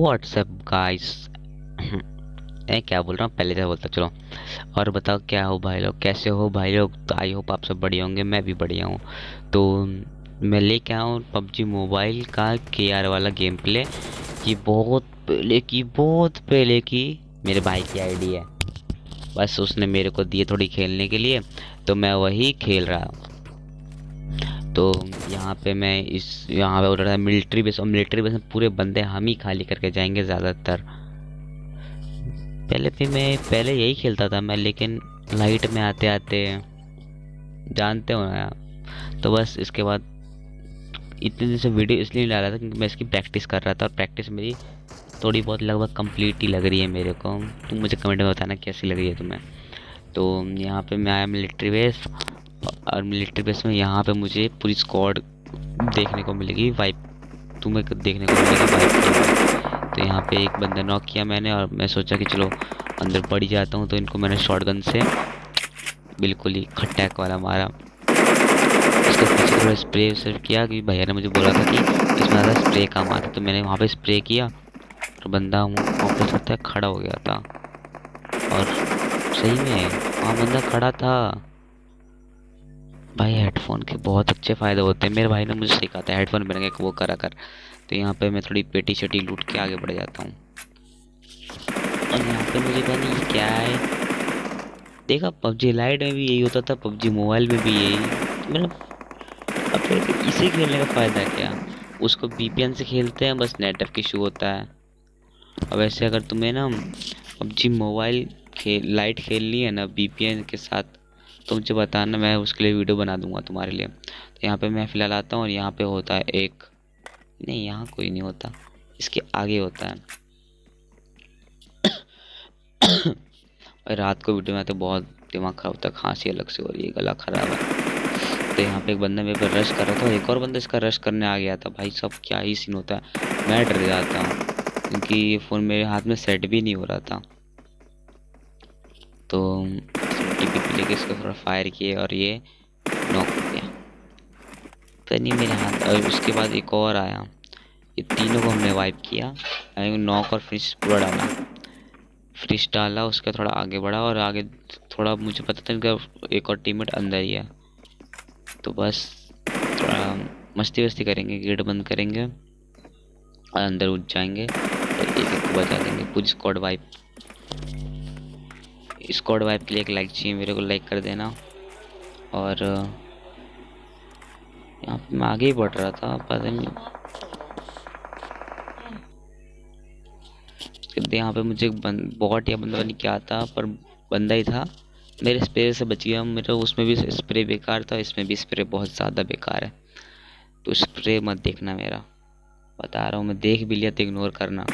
WhatsApp guys. मैं क्या बोल रहा हूँ, पहले से बोलता चलो। और बताओ क्या हो भाई लोग, कैसे हो भाई लोग। तो आई होप आप सब बढ़िया होंगे, मैं भी बढ़िया हूँ। तो मैं लेके आया हूँ पबजी मोबाइल का KR वाला गेम प्ले। ये बहुत पहले की मेरे भाई की आईडी है। बस उसने मेरे को दिए थोड़ी खेलने के लिए, तो मैं वही खेल रहा हूँ। तो यहाँ पे मैं इस यहाँ पे बोल रहा था मिलिट्री बेस, और मिलिट्री बेस में पूरे बंदे हम ही खाली करके जाएंगे ज़्यादातर। पहले यही खेलता था मैं, लेकिन लाइट में आते आते जानते हो ना यार। तो बस इसके बाद इतने दिन से वीडियो इसलिए नहीं डाला था क्योंकि मैं इसकी प्रैक्टिस कर रहा था, और प्रैक्टिस मेरी थोड़ी बहुत लगभग कंप्लीट ही लग रही है मेरे को। तुम मुझे कमेंट में बताना कैसी लग रही है तुम्हें। तो यहाँ पे मैं आया मिलिट्री बेस, और मिलिट्री बेस में यहाँ पे मुझे पूरी स्क्वाड देखने को मिलेगी वाइप। तुम्हें देखने को मिलेगी वाइप की। तो यहाँ पे एक बंदा नॉक किया मैंने, और मैं सोचा कि चलो अंदर बढ़ ही जाता हूँ। तो इनको मैंने शॉटगन से बिल्कुल ही खट्टैक वाला मारा। उसके पीछे थोड़ा स्प्रे सिर्फ किया कि भैया ने मुझे बोला था कि इसमें ज़्यादा स्प्रे काम आता है, तो मैंने वहाँ पे स्प्रे किया। और बंदा वापस लगता है खड़ा हो गया था, और सही में वहाँ बंदा खड़ा था। भाई हेडफोन के बहुत अच्छे फ़ायदे होते हैं, मेरे भाई ने मुझे सिखाया था हेडफोन पहन के वो करा कर। तो यहाँ पे मैं थोड़ी पेटी शेटी लूट के आगे बढ़ जाता हूँ। और यहाँ पे मुझे पता नहीं ये क्या है। देखा पबजी लाइट में भी यही होता था, पबजी मोबाइल में भी यही। मतलब अब फिर इसे खेलने का फ़ायदा क्या। उसको VPN से खेलते हैं, बस नेटवर्क इशू होता है। अब ऐसे अगर तुम्हें ना पबजी मोबाइल लाइट खेलनी है ना VPN के साथ, तो मुझे बताना, मैं उसके लिए वीडियो बना दूंगा तुम्हारे लिए। तो यहाँ पे मैं फ़िलहाल आता हूँ, और यहाँ पे होता है एक, नहीं यहाँ कोई नहीं होता, इसके आगे होता है। और रात को वीडियो में तो बहुत दिमाग खराब होता है, खांसी अलग से हो रही है, गला खराब है। तो यहाँ पे एक बंदा मेरे पर रश कर रहा था, एक और बंदा इसका रश करने आ गया था। भाई सब क्या ही सीन होता है, मैं डर जाता हूँ क्योंकि ये फ़ोन मेरे हाथ में सेट भी नहीं हो रहा था। तो TPP लेके इसको थोड़ा फायर किए, और ये नॉक हो गया। तो नहीं मेरे हाथ। और उसके बाद एक और आया, ये तीनों को हमने वाइप किया। नॉक और फिनिश पूरा डाला, फिनिश डाला, उसका थोड़ा आगे बढ़ा, और आगे थोड़ा मुझे पता था इनका एक और टीममेट अंदर ही है। तो बस थोड़ा मस्ती वस्ती करेंगे, गेट बंद करेंगे और अंदर उठ जाएंगे, और एक एक को बचा देंगे। पूरी स्क्वाड वाइप। स्क्वाड वाइप के लिए एक लाइक चाहिए मेरे को, लाइक कर देना। और यहाँ पे मैं आगे ही बढ़ रहा था, पता नहीं यहाँ पे मुझे बॉट या बंदा नहीं क्या था, पर बंदा ही था। मेरे स्प्रे से बच गया। मेरा उसमें भी स्प्रे बेकार था, इसमें भी स्प्रे बहुत ज़्यादा बेकार है। तो स्प्रे मत देखना मेरा, बता रहा हूँ। मैं देख भी लिया तो इग्नोर करना।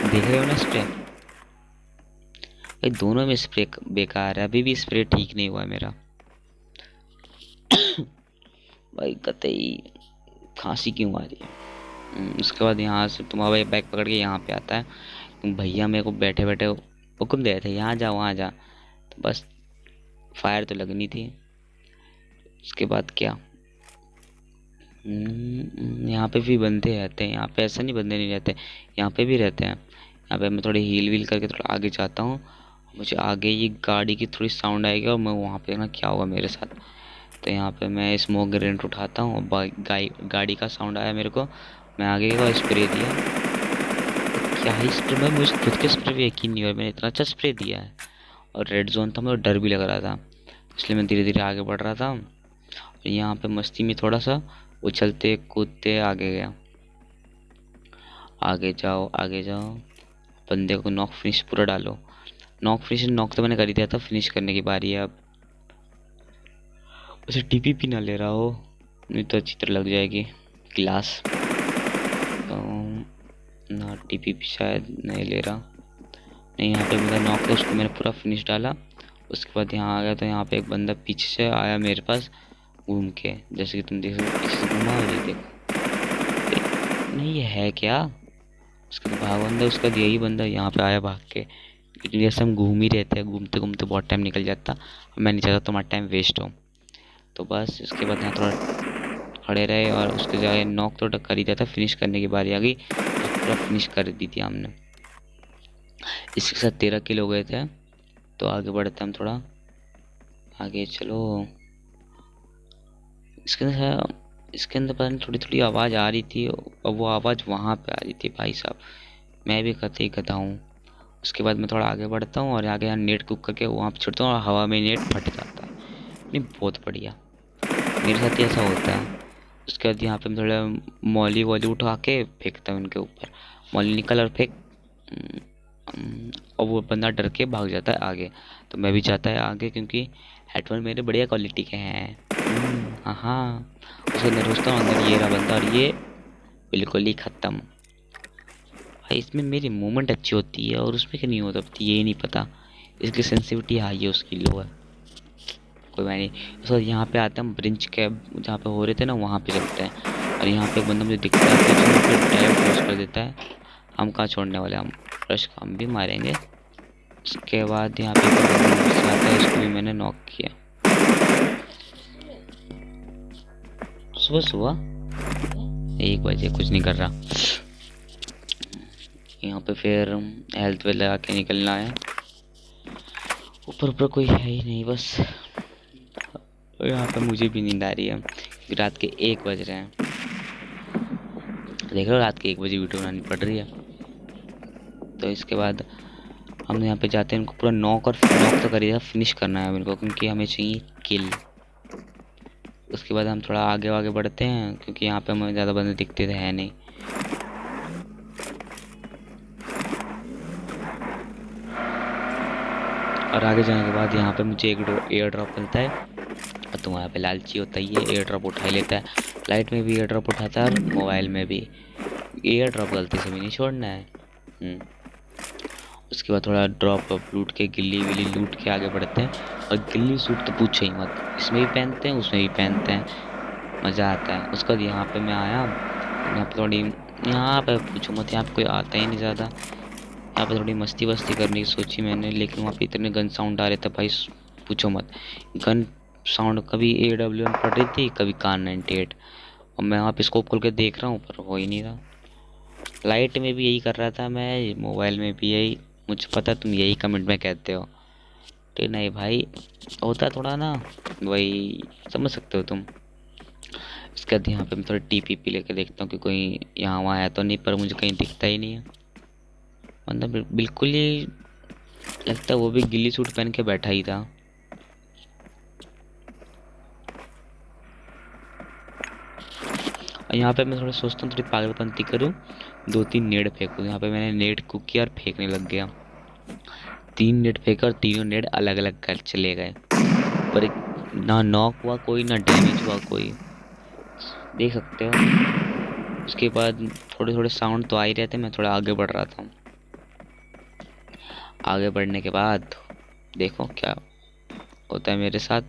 देख रहे हो ना स्प्रे, भाई दोनों में स्प्रे बेकार है। अभी भी स्प्रे ठीक नहीं हुआ है मेरा। भाई कतई खांसी क्यों आ रही है। उसके बाद यहाँ से तुम्हारा भाई बैग पकड़ के यहाँ पे आता है। भैया मेरे को बैठे बैठे हुक्म दे रहे थे, यहाँ जा वहाँ जा। तो बस फायर तो लगनी थी। उसके बाद क्या, यहाँ पे भी बंदे रहते हैं। यहाँ पे ऐसा नहीं बंदे नहीं रहते, यहाँ पे भी रहते हैं। यहाँ पे मैं थोड़ी हील वील करके थोड़ा आगे जाता हूँ। मुझे आगे ये गाड़ी की थोड़ी साउंड आएगी, और मैं वहाँ पे ना क्या होगा मेरे साथ। तो यहाँ पे मैं स्मोक ग्रेनेड उठाता हूँ, और गाड़ी का साउंड आया मेरे को, मैं आगे का स्प्रे दिया। क्या ही स्प्रे, मैं मुझे खुद के स्प्रे पे यकीन नहीं हुआ, मैंने इतना अच्छा स्प्रे दिया है। और रेड जोन था, मुझे डर भी लग रहा था, इसलिए मैं धीरे धीरे आगे बढ़ रहा था। और यहाँ पे मस्ती में थोड़ा सा उछलते कूदते आगे गया। आगे जाओ आगे जाओ, बंदे को नॉक फिनिश पूरा डालो। नॉक तो मैंने कर ही दिया था, फिनिश करने की बारी है अब। उसे TPP ना ले रहा हो, नहीं तो अच्छी तरह लग जाएगी क्लास। तो ना TPP शायद नहीं ले रहा। नहीं, यहाँ पे मेरा नॉक है, उसको मैंने पूरा फिनिश डाला। उसके बाद यहाँ आ गया, तो यहाँ पे एक बंदा पीछे से आया मेरे पास घूम के, जैसे कि तुम देख सकते हो पीछे से घूमा। और ये देखो, नहीं ये है क्या, उसका तो भाग बंदा, उसका यही बंदा यहाँ पे आया भाग के। लेकिन जैसे हम घूम ही रहते हैं, घूमते घूमते बहुत टाइम निकल जाता। मैं नहीं चाहता तुम्हारा टाइम वेस्ट हो। तो बस इसके बाद यहाँ थोड़ा खड़े रहे और उसके जगह नॉक तो कर ही दिया था। फिनिश करने की बारी आ गई, पूरा फिनिश कर दी थी हमने। इसके साथ 13 किल हो गए थे। तो आगे बढ़ते हम थोड़ा आगे। चलो इसके अंदर पता नहीं थोड़ी थोड़ी आवाज़ आ रही थी, और वो आवाज़ वहाँ पे आ रही थी भाई साहब। मैं भी कतई गधा हूँ। उसके बाद मैं थोड़ा आगे बढ़ता हूँ और आगे यहाँ नेट कुक करके वहाँ पे छोड़ता हूँ और हवा में नेट फट जाता है। नहीं बहुत बढ़िया, मेरे साथ ही ऐसा होता है। उसके बाद यहाँ पे मैं थोड़ा मॉली वॉली उठा के फेंकता हूँ उनके ऊपर। मॉली निकल और फेंक, और वो बंदा डर के भाग जाता है आगे। तो मैं भी जाता है आगे, क्योंकि हेडफोन मेरे बढ़िया क्वालिटी के हैं। हाँ हाँ, उसके अंदर घुसता हूँ, अंदर ये रहा बंदा और ये बिल्कुल ही ख़त्म। भाई इसमें मेरी मूवमेंट अच्छी होती है और उसमें क्या नहीं होता, ये नहीं पता। इसकी सेंसिटिविटी हाई है, उसकी लो है। कोई बात नहीं। तो यहाँ पे आते हैं ब्रिंच कैब जहाँ पे हो रहे थे ना, वहाँ पे चलते हैं। और यहाँ पे एक बंदा मुझे दिखता है तो टायर क्रॉस कर देता है। हम कहाँ छोड़ने वाले, हम रश हम भी मारेंगे। उसके बाद यहाँ पे आता है, उसको भी मैंने नॉक किया। सुबह सुबह 1 बजे कुछ नहीं कर रहा। यहाँ पे फिर हेल्थ वेल लगा के निकलना है। ऊपर ऊपर कोई है ही नहीं बस। यहाँ पे मुझे भी नींद आ रही है, रात के 1 बज रहे हैं। देख रहे हो, रात के 1 बजे वीडियो बनानी पड़ रही है। तो इसके बाद हम यहाँ पे जाते हैं, इनको पूरा नॉक तो करिए, फिनिश करना है मेरे को, क्योंकि हमें चाहिए किल। उसके बाद हम थोड़ा आगे आगे बढ़ते हैं, क्योंकि यहाँ पे हमें ज़्यादा बंदे दिखते थे है नहीं। और आगे जाने के बाद यहाँ पे मुझे एक एयर ड्रॉप मिलता है। और तुम्हारा पे लालची होता है, ये एयर ड्रॉप उठा ही लेता है। लाइट में भी एयर ड्रॉप उठाता है और मोबाइल में भी। एयर ड्रॉप गलती से भी नहीं छोड़ना है। उसके बाद थोड़ा ड्रॉप लूट के, गिल्ली विल्ली लूट के आगे बढ़ते हैं। और गिल्ली सूट तो पूछो ही मत, इसमें भी पहनते हैं उसमें भी पहनते हैं, मज़ा आता है। उसके बाद यहाँ पे मैं आया, यहाँ पे थोड़ी, यहाँ पे पूछो मत, यहाँ पे कोई आता ही नहीं ज़्यादा। यहाँ पे थोड़ी मस्ती वस्ती करने की सोची मैंने, लेकिन वहाँ पे इतने गन साउंड आ रहे थे भाई पूछो मत। गन साउंड कभी AWM पड़ रही थी, कभी कान 98। और मैं वहाँ पे स्कोप खोल के देख रहा हूँ पर हो ही नहीं रहा। लाइट में भी यही कर रहा था मैं, मोबाइल में भी यही। मुझे पता तुम यही कमेंट में कहते हो, तो नहीं भाई होता थोड़ा ना, वही समझ सकते हो तुम। इसके बाद यहाँ पे मैं थोड़ा TPP लेके देखता हूँ कि कोई यहाँ वहाँ है तो नहीं, पर मुझे कहीं दिखता ही नहीं है। मतलब बिल्कुल ही लगता है वो भी गिल्ली सूट पहन के बैठा ही था। और यहाँ पे मैं थोड़ा सोचता हूँ थोड़ी पागलपंती करूँ, 2-3 नेट फेंकूँ। यहाँ पे मैंने नेट कुक किया और फेंकने लग गया। 3 नेट फेंका और तीनों नेट अलग अलग कर चले गए, पर ना नॉक हुआ कोई, ना डैमेज हुआ कोई, देख सकते हो। उसके बाद थोड़े थोड़े साउंड तो आ ही रहे थे, मैं थोड़ा आगे बढ़ रहा था। आगे बढ़ने के बाद देखो क्या होता है मेरे साथ।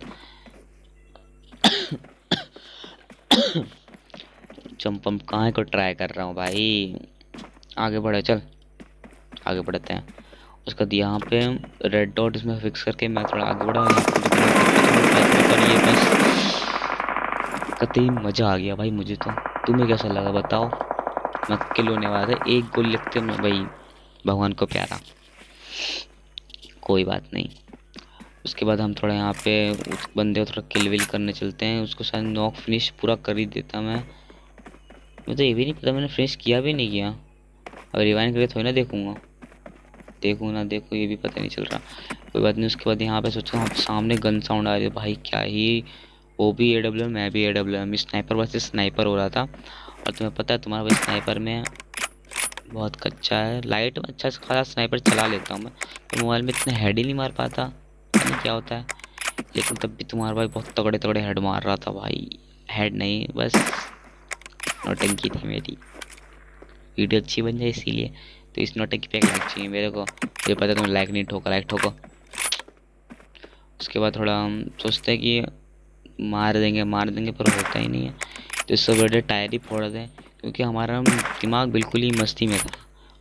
जंप पंप कहाँ को ट्राई कर रहा हूँ भाई। आगे बढ़े, चल आगे बढ़ते हैं। उसके बाद यहाँ पे रेड डॉट इसमें फिक्स करके मैं थोड़ा आगे बढ़ा। ये बस कतई मज़ा आ गया भाई मुझे तो। तुम्हें कैसा लगा बताओ। मैं किल होने वाला था, 1 गोल लिखते मैं भाई भगवान को प्यारा। कोई बात नहीं। उसके बाद हम थोड़ा यहाँ पे उस बंदे को थोड़ा किल विल करने चलते हैं। उसको शायद नॉक फिनिश पूरा कर ही देता मैं तो ये भी नहीं पता मैंने फिनिश किया भी नहीं किया। अब रिवाइंड करके थोड़ी ना देखूंगा, देखूँ ना देखूँ ये भी पता नहीं चल रहा। कोई बात नहीं। उसके बाद यहाँ पे सोचा वहाँ सामने गन साउंड आ रही है भाई, क्या ही, वो भी AWM मैं भी AWM। स्नाइपर वैसे स्नाइपर हो रहा था। और तुम्हें पता है तुम्हारा भाई स्नाइपर में बहुत कच्चा है। लाइट में अच्छा खासा स्नाइपर चला लेता हूँ मैं, तो मोबाइल में इतना हेड ही नहीं मार पाता, पता नहीं क्या होता है। लेकिन तब भी तुम्हारा भाई बहुत तगड़े तगड़े हेड मार रहा था भाई। हेड नहीं, बस नौटंकी थी मेरी। वीडियो अच्छी बन जाए इसीलिए, तो इस नौटंकी पे एक लाइक चाहिए मेरे को। मुझे पता है तुम लाइक नहीं ठोका, लाइक ठोको। उसके बाद थोड़ा हम सोचते हैं कि मार देंगे पर होता ही नहीं है। तो इससे बड़े टायर ही फोड़ दें, क्योंकि हमारा दिमाग बिल्कुल ही मस्ती में था।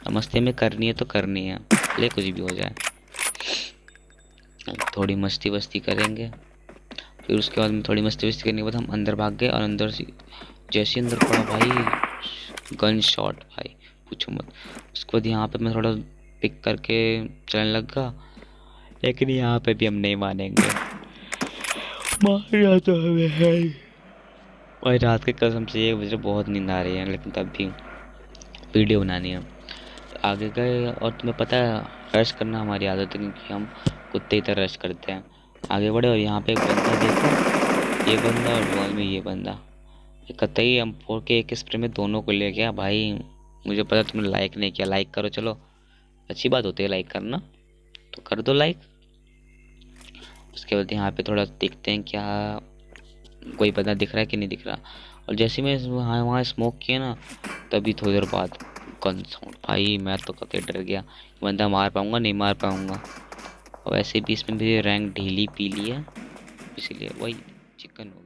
और मस्ती में करनी है तो करनी है, भले कुछ भी हो जाए। थोड़ी मस्ती वस्ती करेंगे, फिर उसके बाद में थोड़ी मस्ती वस्ती करने के बाद हम अंदर भाग गए, और अंदर से जैसे ही अंदर पड़ा भाई, गन शॉट भाई, पूछो मत। उसके बाद यहाँ पे मैं थोड़ा पिक करके चलने लगा, लेकिन यहाँ पे भी हम नहीं मानेंगे, मार जाता हमें है। और रात के कसम से 1 बजे बहुत नींद आ रही है, लेकिन तब भी वीडियो बनानी है। आगे गए, और तुम्हें पता है रश करना हमारी आदत है, क्योंकि हम कुत्ते की तरह रश करते हैं। आगे बढ़े, और यहाँ पे एक बंदा देखो, ये बंदा और बॉल में ये बंदा, ये कतई हम 4 के एक स्प्रे में दोनों को ले गया भाई। मुझे पता तुमने लाइक नहीं किया, लाइक करो, चलो अच्छी बात होती है लाइक करना, तो कर दो लाइक। उसके बाद यहाँ पे थोड़ा देखते हैं क्या कोई बंदा दिख रहा है कि नहीं दिख रहा। और जैसे मैं वहाँ वहाँ स्मोक किया ना, तभी थोड़ी देर बाद गन साउंड भाई, मैं तो कतई डर गया, बंदा मार पाऊंगा नहीं मार पाऊंगा। और वैसे भी इसमें भी रैंक ढीली पीली है, इसीलिए वही चिकन हो गया।